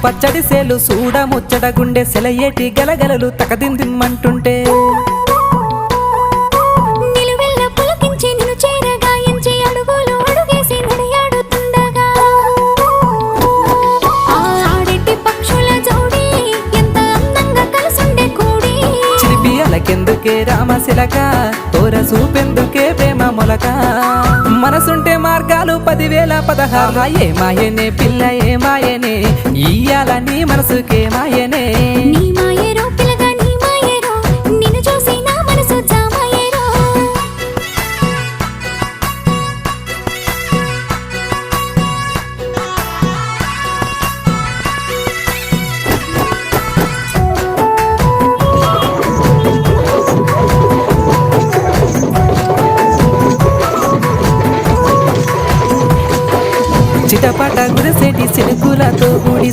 పచ్చడి సేలు సూడ ముచ్చట గుండె సెలయేటి గలగలలు తకదిందిమ్మంటుంటే నిలువెల్ల పులకించి నిన్ను చేరగా ఎంచి అడుగులు అడుగేసి నడియాడుతుండగా ఆడెట్టి పక్షుల జోడి ఎంత అందంగా కలుసుండే కూడి చిలిపియలకెందుకే రామశిలక తోర చూపెందుకే ప్రేమ మొలక మనసుంటే మార్గాలు 10,016 ఏమాయనే పిల్ల ఏమాయనే ఇయ్యాల నీ మనసుకే మాయనే నీ మాయేరో పిల్లగా నీ మాయేరో నిన్ను చూసి నా మనసు జామాయేరో చిటపట గురసేటి చిలుకులతో గుడి